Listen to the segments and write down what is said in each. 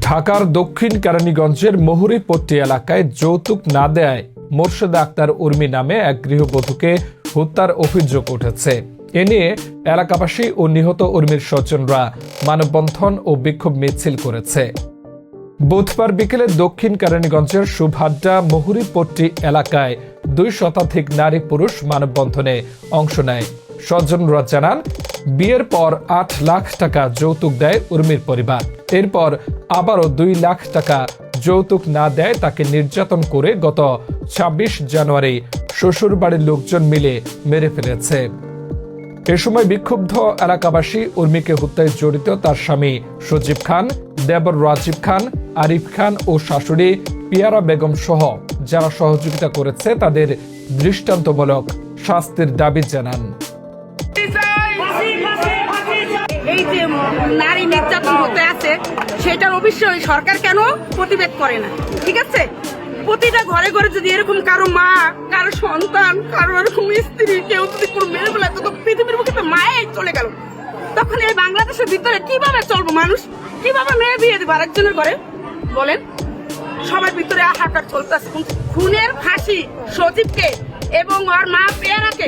ঢাকার দক্ষিণ কেরানীগঞ্জের মহুরীপট্টি এলাকায় যৌতুক না দেয় মোর্শেদা আক্তার উর্মি নামে এক গৃহবধূকে হত্যার অভিযোগ উঠেছে। এ নিয়ে এলাকাবাসী ও নিহত উর্মির স্বজনরা মানববন্ধন ও বিক্ষোভ মিছিল করেছে। বুধবার বিকেলে দক্ষিণ কেরানীগঞ্জের সুভাড্ডা মহুরীপট্টি এলাকায় 2 শতাধিক নারী পুরুষ মানববন্ধনে অংশ নেয়। স্বজনরা জানান, বিয়ের পর 8 লাখ টাকা যৌতুক দেয় উর্মির পরিবার। এরপর আবারও 2 লাখ টাকা যৌতুক না দেয় তাকে নির্যাতন করে গত 26 জানুয়ারি শ্বশুর বাড়ির লোকজন মিলে মেরে ফেলেছে। এ সময় বিক্ষুব্ধ এলাকাবাসী উর্মিকে হত্যায় জড়িত তার স্বামী সজীব খান, দেবর রাজীব খান, আরিফ খান ও শাশুড়ি পিয়ারা বেগম সহ যারা সহযোগিতা করেছে তাদের দৃষ্টান্তমূলক শাস্তির দাবি জানান। এই যে নারী নির্যাতন হতে আছে সেটার অবশ্যই সরকার কেন প্রতিবাদ করে না? ঠিক আছে, প্রতিটা ঘরে ঘরে যদি এরকম কারো মা, কারো সন্তান, কারো এরকম স্ত্রী কেউ যদি কোনো মেরে ফেলে তো পৃথিবীর মুখে তো মায়াই চলে গেল। তখন এই বাংলাদেশের ভিতরে কিভাবে চলবো মানুষ? কিভাবে মেয়ে বিয়ে দেবো আরেকজনের ঘরে? বলেন, সবার ভিতরে হাহাকার চলতেছে। খুনের ফাঁসি সজীবকে এবং ওর মা পেয়ারাকে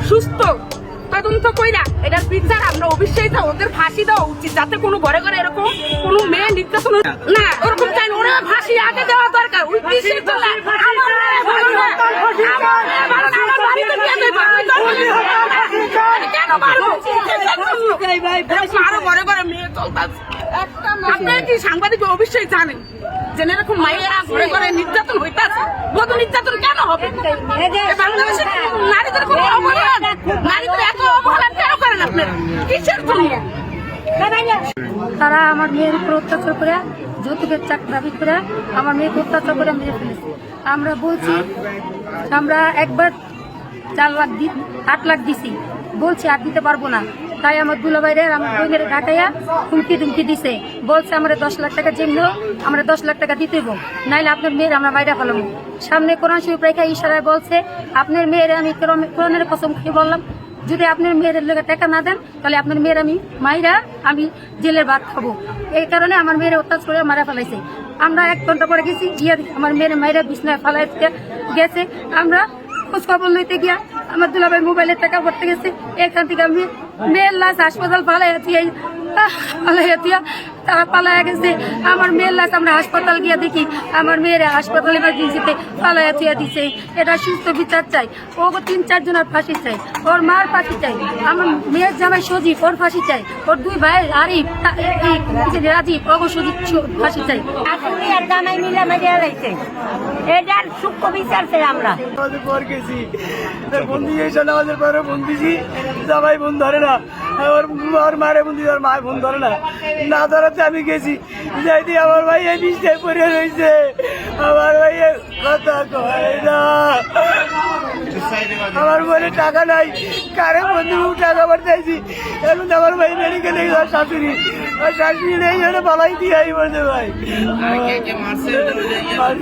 সুস্থ তদন্ত কইরা এটার বিচার আমরা অবশ্যই চাই। ওদের ফাঁসি দেওয়া উচিত, যাতে কোনো ঘরে ঘরে এরকম কোনো মেয়ে নির্যাতন না ওরকম চাই। ওরা ফাঁসি আগে দেওয়া দরকার। আরো ঘরে ঘরে মেয়ে চলতেছে। আপনারা কি সাংবাদিক অবশ্যই জানেন যে এরকম মায়েরা ঘরে ঘরে নির্যাতন হইতেছে? বধূ নির্যাতন কেন হবে? বাংলাদেশের নারীদের কোনো অবহেলা, নারীদের এত অবহেলা কেন করেন আপনারা? কিসের জন্য? তারা আমার মেয়ের উপর অত্যাচার করে, যৌতুকের দাবি করে আমার মেয়েকে অত্যাচার করে মেরে ফেলেছে। আমরা বলছি, আমরা একবার 8 লাখ দিছি, বলছি আর দিতে পারবো না। তাই আমার দুলাভাইরে আমার বোনের ঢাকাইয়া হুমকি দিছে, বলছে আমরা 10 লাখ টাকা যেমন আমরা 10 লাখ টাকা দিতে হইব, নাইলে আপনার মেয়ের আমরা মাইরা ফেলাম। সামনে কোরআন শরীফ রেখা ইশারায় বলছে, আপনার মেয়ের আমি কোরআনের কসম খেয়ে বললাম, যদি আপনার মেয়ের লেগে টাকা না দেন তাহলে আপনার মেয়ের আমি মাইরা আমি জেলের ভাত খাবো। এই কারণে আমার মেয়ের অত্যাচার করে মারা ফেলাইছে। আমরা 1 ঘন্টা পরে গেছি, গিয়ে আমার মেয়ের মাইরা বিছনায় ফেলাইতে গেছে। আমরা খোঁজখবর লইতে গিয়া আমার দুলাভাই মোবাইলের টাকা ভরতে গেছে। এখান থেকে আমি মেয়ের লাশ হাসপাতাল পালাইয়া দিয়া তারা পালাইয়া গেছে। আমার মেয়ের লাশ আমরা হাসপাতাল গিয়া দেখি আমার মেয়ের হাসপাতাল এমার্জেন্সিতে পালাইয়া থিয়া দিছে। এটা সুস্থ বিচার চাই। ও 3-4 জনের ফাঁসি চাই, ওর মার ফাঁসি চাই, আমার মেয়ের জামাই সজীব ওর ফাঁসি চাই, ওর 2 ভাই আরিফ রাজীব ওর সজীব ফাঁসি চাই। আসলে আর জামাই মিলে মাঝে লাইছে, এটার সূক্ষ্ম বিচার চাই। আমরা আমাদের পর গেছি, বন্দি এসে আমাদের পরে বন্দিছি, জামাই বোন ধরে না, ওর মারে বন্দি, ওর মায় বোন ধরে না ধরাতে আমি গেছি। যাইতে আমার ভাই এই বিষটায় পড়ে রয়েছে, আমার ভাই কথা কয় না, আমার বলে টাকা নাই, কারে বন্ধু টাকা পাঠাইছি। এখন আমার ভাই মেডিকেলে শাশুড়ি নেই, ওটা পালাই দিয়ে আই বলছে ভাই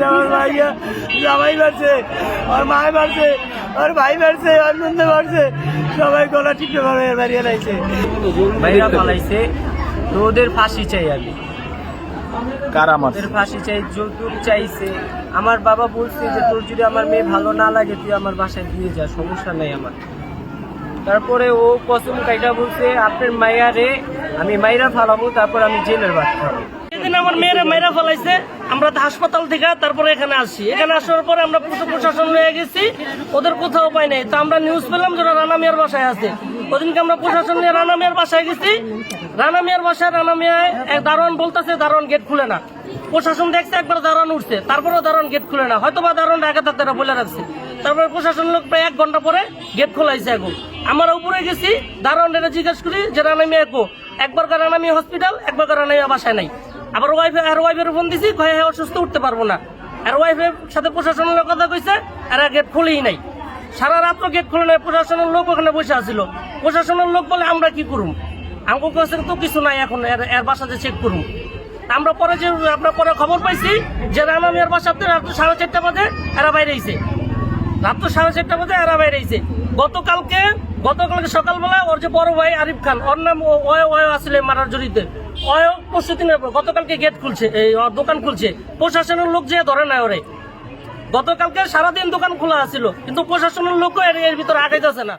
আমার ভাইয়া জামাই মারছে, ওর মায় মারছে, ওর ভাই মারছে, ওর নন্দে মারছে, সবাই গলা টিপে বেরিয়ে লাইছে, ভাইরা পালাইছে। তো ওদের ফাঁসি চাই, আমি ওদের ফাঁসি চাই। যৌতুক চাইছে। আমার বাবা বলছে যে তোর যদি আমার মেয়ে ভালো না লাগে তুই আমার বাসায় দিয়ে যা, সমস্যা নেই আমার। তারপরে ও কসম কাইটা বলছে আপনার মাইয়ারে আমি মাইরা ফালাবো, তারপর আমি জেলের ভাত খাবো। সেদিন আমার মেয়েরা মাইরা ফেলাইছে। আমরা হাসপাতাল থেকে তারপরে এখানে আসছি। এখানে আসার পরে আমরা প্রশাসন হয়ে গেছি, ওদের কোথাও পাই নাই। তো আমরা নিউজ পেলাম যে রানা মিয়ার বাসায় আছে। ওদিনকে আমরা প্রশাসন নিয়ে রানা মিয়ার বাসায় গেছি। রানা মিয়ার বাসায় রানা মিয়ায় এক দারোয়ান বলতেছে দারোয়ান গেট খুলে না। প্রশাসন দেখছে একবার দারোয়ান উঠছে, তারপরেও দারোয়ান গেট খুলে না। হয়তো বা দারোয়ান ঢাকা থাকতে বলে রাখছে। তারপরে প্রশাসন লোক প্রায় 1 ঘন্টা পরে গেট খোলাইছে। এখন আমরা উপরে গেছি, দারোয়ানটা জিজ্ঞেস করি যে রানা মিয়া একবার রানা মিয়া হসপিটাল, একবার রানা মিয়া বাসায় নাই। আবার ওয়াইফের ফোন দিছি, অসুস্থ উঠতে পারবো না। আর ওয়াইফের সাথে প্রশাসনের কথা কইছে, আর গেট খুলেই নাই। সারা রাত গেট খুলে নাই। প্রশাসনের লোক ওখানে বসে আছিল। প্রশাসনের লোক বলে আমরা কি করুম, আমাকে কাছে তো কিছু নাই, এখন এর বাসাতে চেক করুম। আমরা পরে খবর পাইছি যে রানা মিয়ার বাসাতে রাত 4:30 বাজে এরা বাইরে আইছে। রাত 4:30 বাজে এরা বাইরে আইছে। গতকালকে সকালবেলা ওর যে বড় ভাই আরিফ খান, ওর নাম আসলে মারার জড়িতে, পরশু দিনের গতকালকে গেট খুলছে, এই দোকান খুলছে, প্রশাসনের লোক যে ধরে না ওরে। গতকালকে সারাদিন দোকান খোলা ছিল, কিন্তু প্রশাসনের লোক এর ভিতরে আগাইতেছে না।